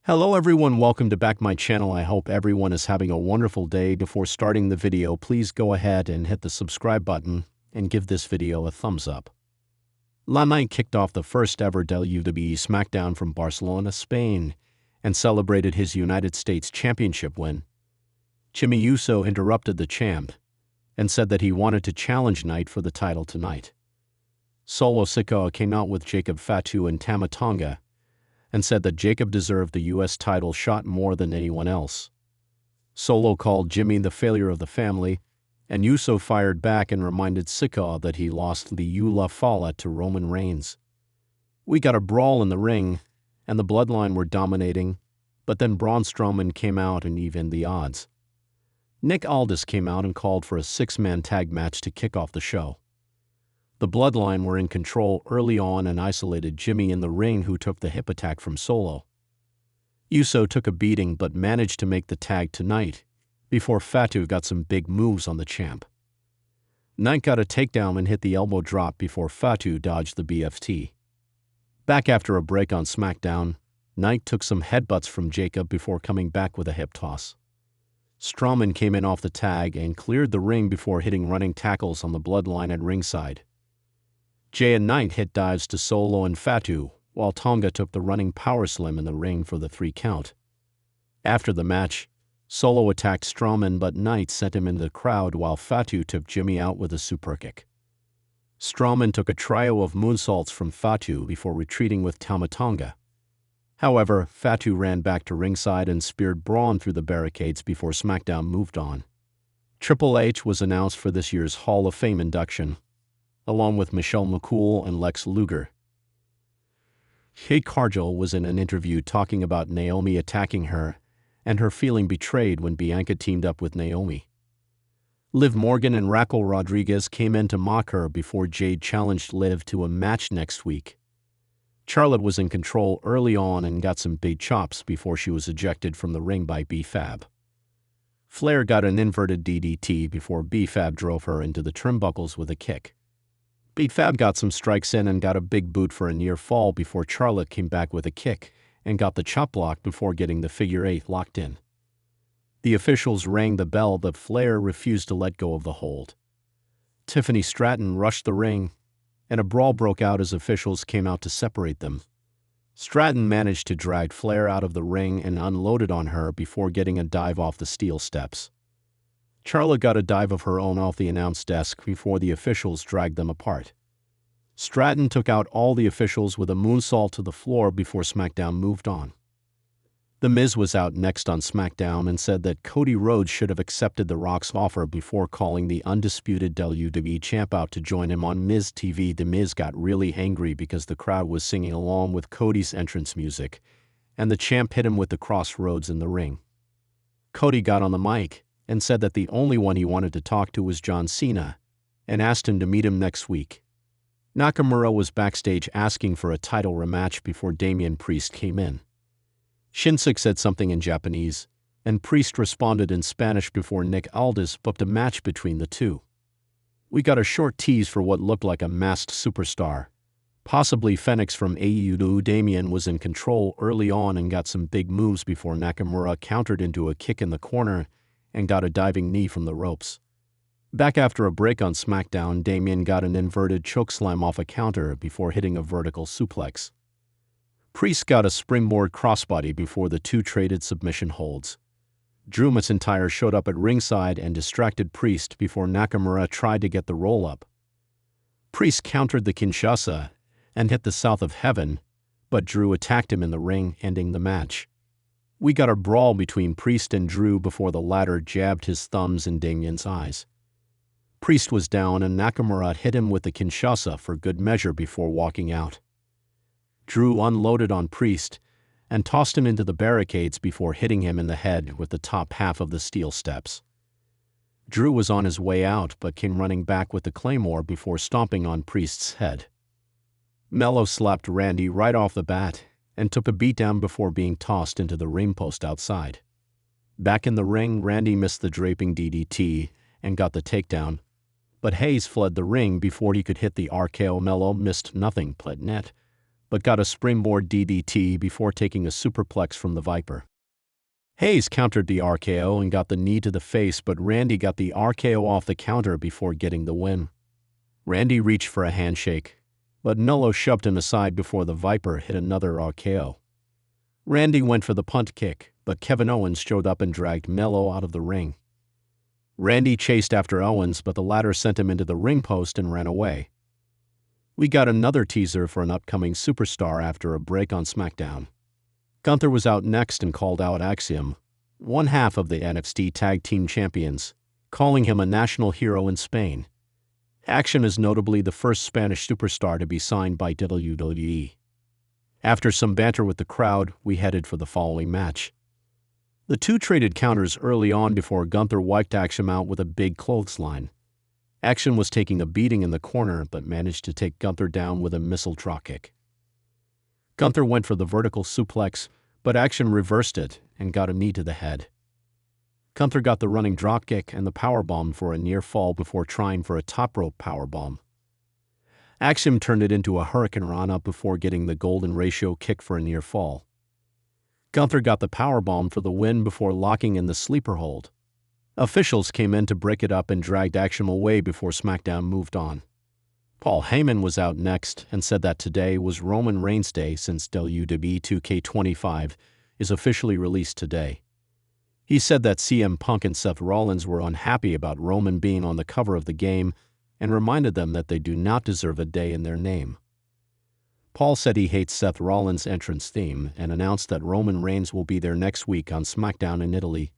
Hello everyone, welcome to back my channel. I hope everyone is having a wonderful day. Before starting the video, please go ahead and hit the subscribe button and give this video a thumbs up. La Knight kicked off the first ever WWE SmackDown from Barcelona, Spain, and celebrated his United States Championship win. Jimmy Uso interrupted the champ and said that he wanted to challenge Knight for the title tonight. Solo Sikoa came out with Jacob Fatu and Tama Tonga and said that Jacob deserved the U.S. title shot more than anyone else. Solo called Jimmy the failure of the family, and Uso fired back and reminded Sikoa that he lost the Ula Fala to Roman Reigns. We got a brawl in the ring, and the Bloodline were dominating, but then Braun Strowman came out and evened the odds. Nick Aldis came out and called for a six-man tag match to kick off the show. The Bloodline were in control early on and isolated Jimmy in the ring, who took the hip attack from Solo. Uso took a beating but managed to make the tag to Knight before Fatu got some big moves on the champ. Knight got a takedown and hit the elbow drop before Fatu dodged the BFT. Back after a break on SmackDown, Knight took some headbutts from Jacob before coming back with a hip toss. Strowman came in off the tag and cleared the ring before hitting running tackles on the Bloodline at ringside. Jay and Knight hit dives to Solo and Fatu, while Tonga took the running power slam in the ring for the 3 count. After the match, Solo attacked Strowman, but Knight sent him into the crowd while Fatu took Jimmy out with a super kick. Strowman took a trio of moonsaults from Fatu before retreating with Tama Tonga. However, Fatu ran back to ringside and speared Braun through the barricades before SmackDown moved on. Triple H was announced for this year's Hall of Fame induction, along with Michelle McCool and Lex Luger. Jade Cargill was in an interview talking about Naomi attacking her and her feeling betrayed when Bianca teamed up with Naomi. Liv Morgan and Raquel Rodriguez came in to mock her before Jade challenged Liv to a match next week. Charlotte was in control early on and got some big chops before she was ejected from the ring by B-Fab. Flair got an inverted DDT before B-Fab drove her into the turnbuckles with a kick. B-Fab got some strikes in and got a big boot for a near fall before Charlotte came back with a kick and got the chop block before getting the figure 8 locked in. The officials rang the bell, but Flair refused to let go of the hold. Tiffany Stratton rushed the ring, and a brawl broke out as officials came out to separate them. Stratton managed to drag Flair out of the ring and unloaded on her before getting a dive off the steel steps. Charlotte got a dive of her own off the announce desk before the officials dragged them apart. Stratton took out all the officials with a moonsault to the floor before SmackDown moved on. The Miz was out next on SmackDown and said that Cody Rhodes should have accepted The Rock's offer before calling the undisputed WWE champ out to join him on Miz TV. The Miz got really angry because the crowd was singing along with Cody's entrance music, and the champ hit him with the crossroads in the ring. Cody got on the mic and said that the only one he wanted to talk to was John Cena, and asked him to meet him next week. Nakamura was backstage asking for a title rematch before Damian Priest came in. Shinsuke said something in Japanese, and Priest responded in Spanish before Nick Aldis booked a match between the two. We got a short tease for what looked like a masked superstar, possibly Phoenix from AEW. Damian was in control early on and got some big moves before Nakamura countered into a kick in the corner and got a diving knee from the ropes. Back after a break on SmackDown, Damian got an inverted chokeslam off a counter before hitting a vertical suplex. Priest got a springboard crossbody before the two traded submission holds. Drew McIntyre showed up at ringside and distracted Priest before Nakamura tried to get the roll-up. Priest countered the Kinshasa and hit the South of Heaven, but Drew attacked him in the ring, ending the match. We got a brawl between Priest and Drew before the latter jabbed his thumbs in Damian's eyes. Priest was down and Nakamura hit him with the Kinshasa for good measure before walking out. Drew unloaded on Priest and tossed him into the barricades before hitting him in the head with the top half of the steel steps. Drew was on his way out but came running back with the Claymore before stomping on Priest's head. Mello slapped Randy right off the bat and took a beatdown before being tossed into the ring post outside. Back in the ring, Randy missed the draping DDT and got the takedown, but Hayes fled the ring before he could hit the RKO. Mello missed nothing but net, but got a springboard DDT before taking a superplex from the Viper. Hayes countered the RKO and got the knee to the face, but Randy got the RKO off the counter before getting the win. Randy reached for a handshake, but Nolo shoved him aside before the Viper hit another RKO. Randy went for the punt kick, but Kevin Owens showed up and dragged Melo out of the ring. Randy chased after Owens, but the latter sent him into the ring post and ran away. We got another teaser for an upcoming superstar after a break on SmackDown. Gunther was out next and called out Axiom, one half of the NXT Tag Team Champions, calling him a national hero in Spain. Axiom is notably the first Spanish superstar to be signed by WWE. After some banter with the crowd, we headed for the following match. The two traded counters early on before Gunther wiped Axiom out with a big clothesline. Axiom was taking a beating in the corner but managed to take Gunther down with a missile dropkick. Gunther went for the vertical suplex, but Axiom reversed it and got a knee to the head. Gunther got the running dropkick and the powerbomb for a near fall before trying for a top rope powerbomb. Axiom turned it into a Hurricane Rana before getting the golden ratio kick for a near fall. Gunther got the powerbomb for the win before locking in the sleeper hold. Officials came in to break it up and dragged Axiom away before SmackDown moved on. Paul Heyman was out next and said that today was Roman Reigns' day since WWE 2K25 is officially released today. He said that CM Punk and Seth Rollins were unhappy about Roman being on the cover of the game and reminded them that they do not deserve a day in their name. Paul said he hates Seth Rollins' entrance theme and announced that Roman Reigns will be there next week on SmackDown in Italy.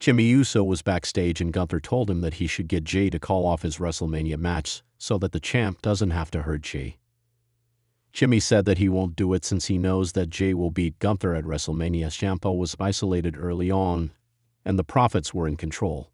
Jimmy Uso was backstage and Gunther told him that he should get Jay to call off his WrestleMania match so that the champ doesn't have to hurt Jay. Jimmy said that he won't do it since he knows that Jay will beat Gunther at WrestleMania. Ciampa was isolated early on, and the Profits were in control.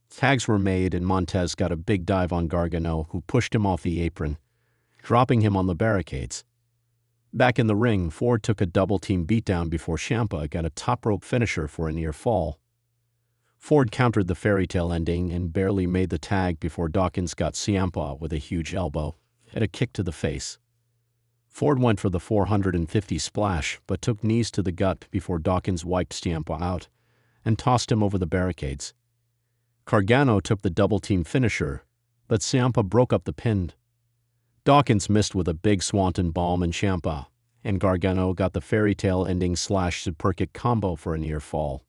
Tags were made and Montez got a big dive on Gargano, who pushed him off the apron, dropping him on the barricades. Back in the ring, Ford took a double-team beatdown before Ciampa got a top-rope finisher for a near fall. Ford countered the fairy tale ending and barely made the tag before Dawkins got Ciampa with a huge elbow and a kick to the face. Ford went for the 450 splash, but took knees to the gut before Dawkins wiped Ciampa out and tossed him over the barricades. Gargano took the double-team finisher, but Ciampa broke up the pin. Dawkins missed with a big swanton bomb and Ciampa, and Gargano got the fairy tale ending super kick combo for a near fall.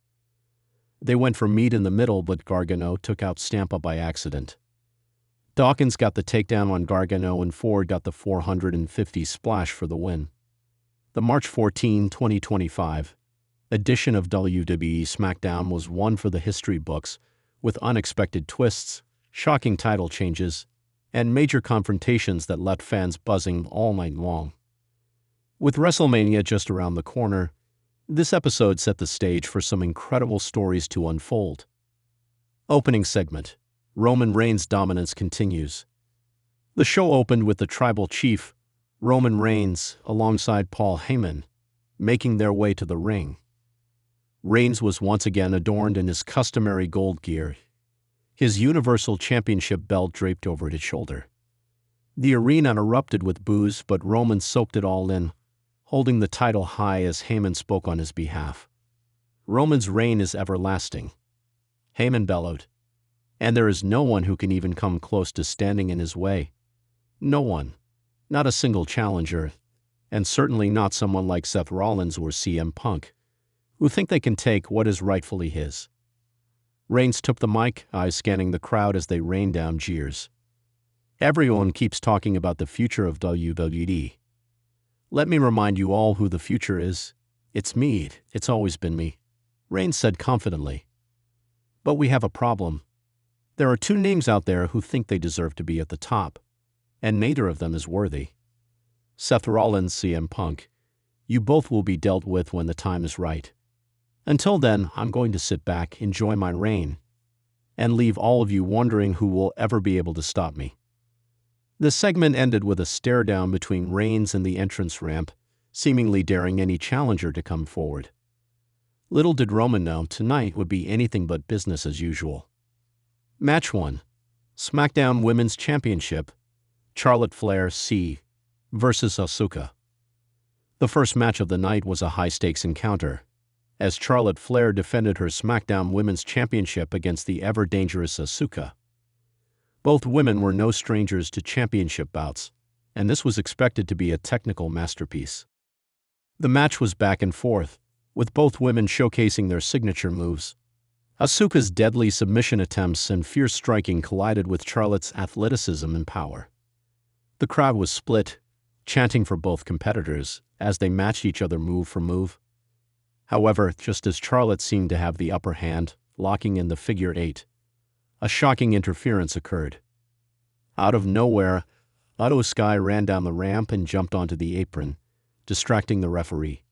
They went for meat in the middle, but Gargano took out Ciampa by accident. Dawkins got the takedown on Gargano and Ford got the 450 splash for the win. The March 14, 2025 edition of WWE SmackDown was one for the history books, with unexpected twists, shocking title changes, and major confrontations that left fans buzzing all night long. With WrestleMania just around the corner, this episode set the stage for some incredible stories to unfold. Opening segment. Roman Reigns' dominance continues. The show opened with the tribal chief, Roman Reigns, alongside Paul Heyman, making their way to the ring. Reigns was once again adorned in his customary gold gear, his Universal Championship belt draped over his shoulder. The arena erupted with boos, but Roman soaked it all in, holding the title high as Heyman spoke on his behalf. Roman's reign is everlasting. Heyman bellowed. And there is no one who can even come close to standing in his way. No one. Not a single challenger. And certainly not someone like Seth Rollins or CM Punk, who think they can take what is rightfully his. Reigns took the mic, eyes scanning the crowd as they rained down jeers. Everyone keeps talking about the future of WWE. Let me remind you all who the future is. It's me. It's always been me, Reigns said confidently. But we have a problem. There are two names out there who think they deserve to be at the top, and neither of them is worthy. Seth Rollins, CM Punk, you both will be dealt with when the time is right. Until then, I'm going to sit back, enjoy my reign, and leave all of you wondering who will ever be able to stop me. The segment ended with a stare-down between Reigns and the entrance ramp, seemingly daring any challenger to come forward. Little did Roman know tonight would be anything but business as usual. Match 1. SmackDown Women's Championship. Charlotte Flair C. versus Asuka. The first match of the night was a high-stakes encounter, as Charlotte Flair defended her SmackDown Women's Championship against the ever-dangerous Asuka. Both women were no strangers to championship bouts, and this was expected to be a technical masterpiece. The match was back and forth, with both women showcasing their signature moves. Asuka's deadly submission attempts and fierce striking collided with Charlotte's athleticism and power. The crowd was split, chanting for both competitors as they matched each other move for move. However, just as Charlotte seemed to have the upper hand, locking in the figure eight, a shocking interference occurred. Out of nowhere, Asuka ran down the ramp and jumped onto the apron, distracting the referee.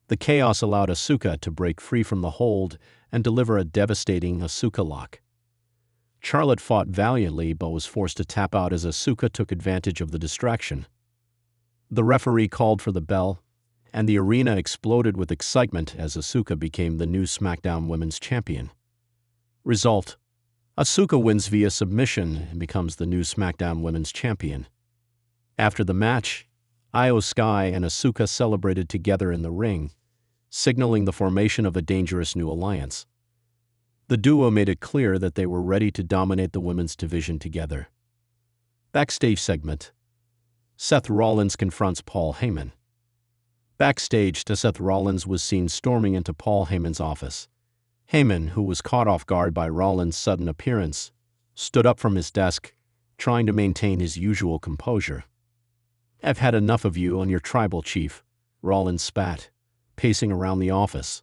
The chaos allowed Asuka to break free from the hold and deliver a devastating Asuka lock. Charlotte fought valiantly but was forced to tap out as Asuka took advantage of the distraction. The referee called for the bell, and the arena exploded with excitement as Asuka became the new SmackDown Women's Champion. Result: Asuka wins via submission and becomes the new SmackDown Women's Champion. After the match, Io Sky and Asuka celebrated together in the ring, signaling the formation of a dangerous new alliance. The duo made it clear that they were ready to dominate the women's division together. Backstage segment: Seth Rollins confronts Paul Heyman. Backstage, Seth Rollins was seen storming into Paul Heyman's office. Heyman, who was caught off guard by Rollins' sudden appearance, stood up from his desk, trying to maintain his usual composure. "I've had enough of you and your tribal chief," Rollins spat, pacing around the office.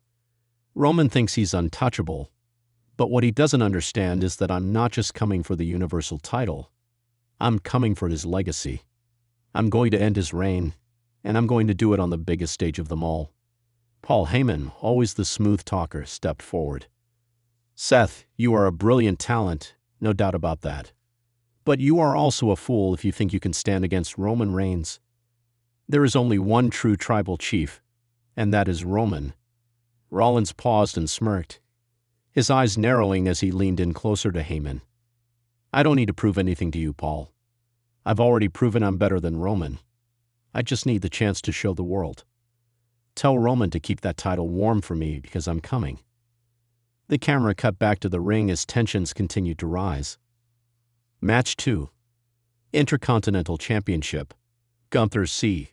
Roman thinks he's untouchable, but what he doesn't understand is that I'm not just coming for the Universal title. I'm coming for his legacy. I'm going to end his reign, and I'm going to do it on the biggest stage of them all. Paul Heyman, always the smooth talker, stepped forward. "Seth, you are a brilliant talent, no doubt about that. But you are also a fool if you think you can stand against Roman Reigns. There is only one true tribal chief, and that is Roman." Rollins paused and smirked, his eyes narrowing as he leaned in closer to Heyman. "I don't need to prove anything to you, Paul. I've already proven I'm better than Roman. I just need the chance to show the world. Tell Roman to keep that title warm for me because I'm coming." The camera cut back to the ring as tensions continued to rise. Match 2. Intercontinental Championship: Gunther C.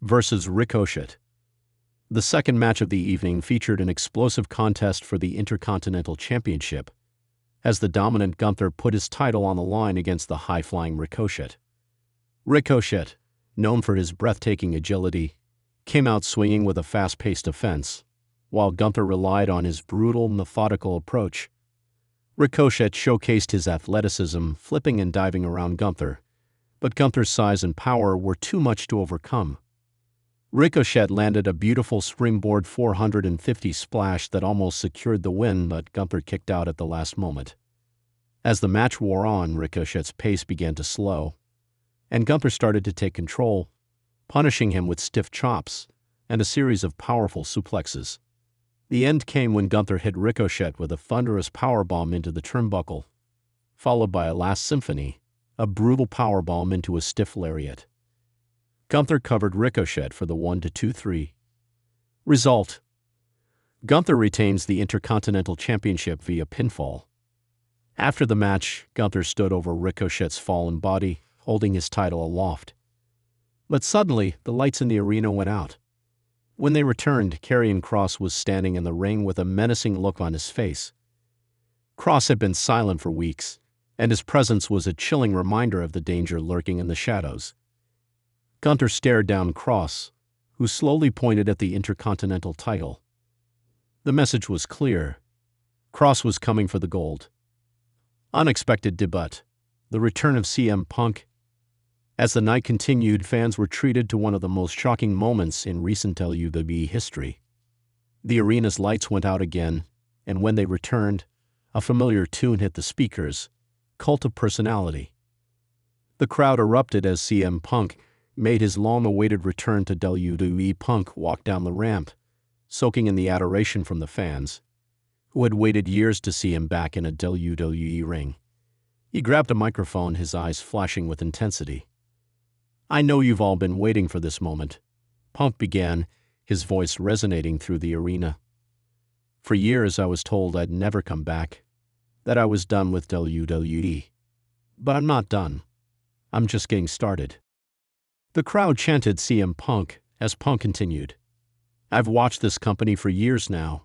versus Ricochet. The second match of the evening featured an explosive contest for the Intercontinental Championship, as the dominant Gunther put his title on the line against the high-flying Ricochet. Ricochet, known for his breathtaking agility, came out swinging with a fast-paced offense, while Gunther relied on his brutal, methodical approach. Ricochet showcased his athleticism, flipping and diving around Gunther, but Gunther's size and power were too much to overcome. Ricochet landed a beautiful springboard 450 splash that almost secured the win, but Gunther kicked out at the last moment. As the match wore on, Ricochet's pace began to slow, and Gunther started to take control, punishing him with stiff chops and a series of powerful suplexes. The end came when Gunther hit Ricochet with a thunderous powerbomb into the turnbuckle, followed by a last symphony, a brutal powerbomb into a stiff lariat. Gunther covered Ricochet for the 1-2-3. Result: Gunther retains the Intercontinental Championship via pinfall. After the match, Gunther stood over Ricochet's fallen body, holding his title aloft. But suddenly, the lights in the arena went out. When they returned, Karrion Kross was standing in the ring with a menacing look on his face. Kross had been silent for weeks, and his presence was a chilling reminder of the danger lurking in the shadows. Gunther stared down Kross, who slowly pointed at the Intercontinental title. The message was clear. Kross was coming for the gold. Unexpected debut: the return of CM Punk. As the night continued, fans were treated to one of the most shocking moments in recent WWE history. The arena's lights went out again, and when they returned, a familiar tune hit the speakers: Cult of Personality. The crowd erupted as CM Punk made his long-awaited return to WWE. Punk walked down the ramp, soaking in the adoration from the fans, who had waited years to see him back in a WWE ring. He grabbed a microphone, his eyes flashing with intensity. I know you've all been waiting for this moment, Punk began, his voice resonating through the arena. For years I was told I'd never come back, that I was done with WWE. But I'm not done. I'm just getting started. The crowd chanted CM Punk as Punk continued. I've watched this company for years now,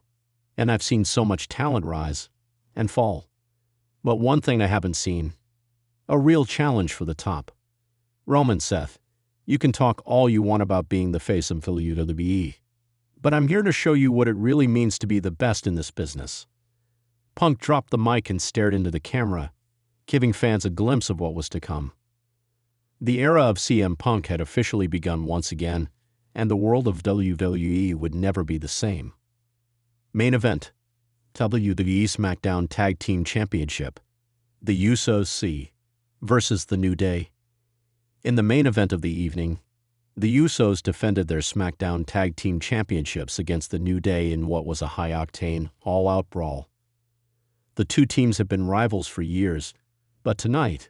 and I've seen so much talent rise and fall. But one thing I haven't seen, a real challenge for the top. Roman, Seth, you can talk all you want about being the face of WWE, but I'm here to show you what it really means to be the best in this business. Punk dropped the mic and stared into the camera, giving fans a glimpse of what was to come. The era of CM Punk had officially begun once again, and the world of WWE would never be the same. Main event: WWE SmackDown Tag Team Championship. The Usos versus The New Day. In the main event of the evening, the Usos defended their SmackDown Tag Team Championships against The New Day in what was a high-octane, all-out brawl. The two teams have been rivals for years, but tonight,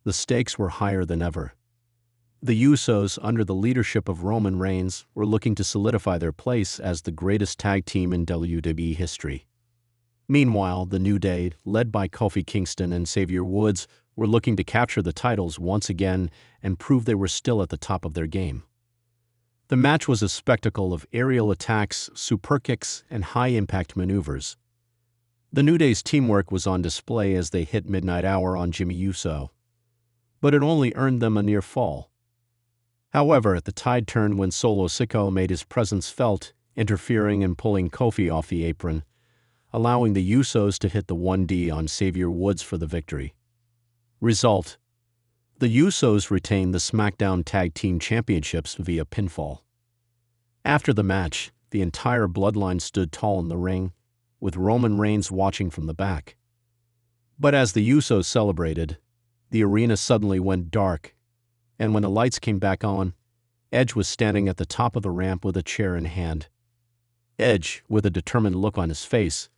the stakes were higher than ever. The Usos, under the leadership of Roman Reigns, were looking to solidify their place as the greatest tag team in WWE history. Meanwhile, The New Day, led by Kofi Kingston and Xavier Woods, were looking to capture the titles once again and prove they were still at the top of their game. The match was a spectacle of aerial attacks, superkicks, and high-impact maneuvers. The New Day's teamwork was on display as they hit midnight hour on Jimmy Uso, but it only earned them a near fall. However, the tide turned when Solo Sikoa made his presence felt, interfering and pulling Kofi off the apron, allowing the Usos to hit the 1D on Xavier Woods for the victory. Result: the Usos retained the SmackDown Tag Team Championships via pinfall. After the match, the entire bloodline stood tall in the ring, with Roman Reigns watching from the back. But as the Usos celebrated, the arena suddenly went dark, and when the lights came back on, Edge was standing at the top of the ramp with a chair in hand. Edge, with a determined look on his face,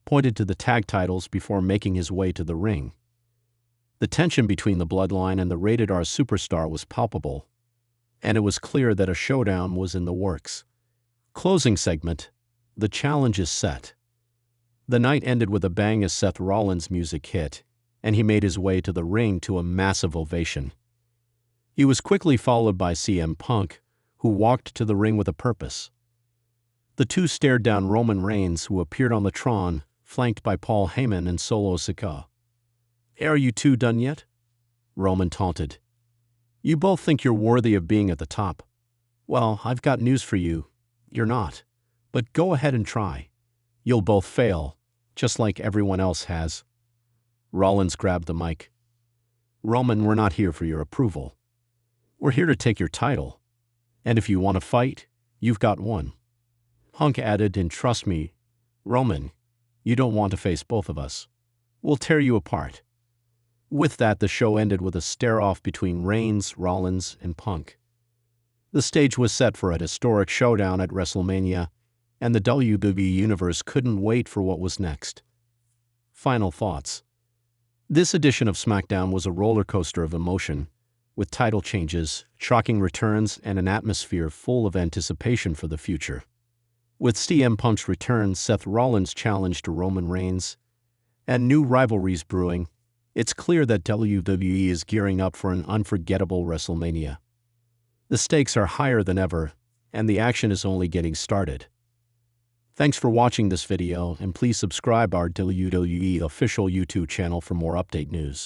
pointed to the tag titles before making his way to the ring. The tension between the bloodline and the Rated R superstar was palpable, and it was clear that a showdown was in the works. Closing segment: the challenge is set. The night ended with a bang as Seth Rollins' music hit, and he made his way to the ring to a massive ovation. He was quickly followed by CM Punk, who walked to the ring with a purpose. The two stared down Roman Reigns, who appeared on the Tron, flanked by Paul Heyman and Solo Sikoa. "Are you two done yet?" Roman taunted. "You both think you're worthy of being at the top. Well, I've got news for you. You're not. But go ahead and try. You'll both fail, just like everyone else has." Rollins grabbed the mic. "Roman, we're not here for your approval. We're here to take your title. And if you want to fight, you've got one." Punk added, "And trust me, Roman, you don't want to face both of us. We'll tear you apart." With that, the show ended with a stare-off between Reigns, Rollins, and Punk. The stage was set for a historic showdown at WrestleMania, and the WWE Universe couldn't wait for what was next. Final thoughts. This edition of SmackDown was a roller coaster of emotion, with title changes, shocking returns, and an atmosphere full of anticipation for the future. With CM Punk's return, Seth Rollins' challenge to Roman Reigns, and new rivalries brewing, it's clear that WWE is gearing up for an unforgettable WrestleMania. The stakes are higher than ever, and the action is only getting started. Thanks for watching this video, and please subscribe our WWE official YouTube channel for more update news.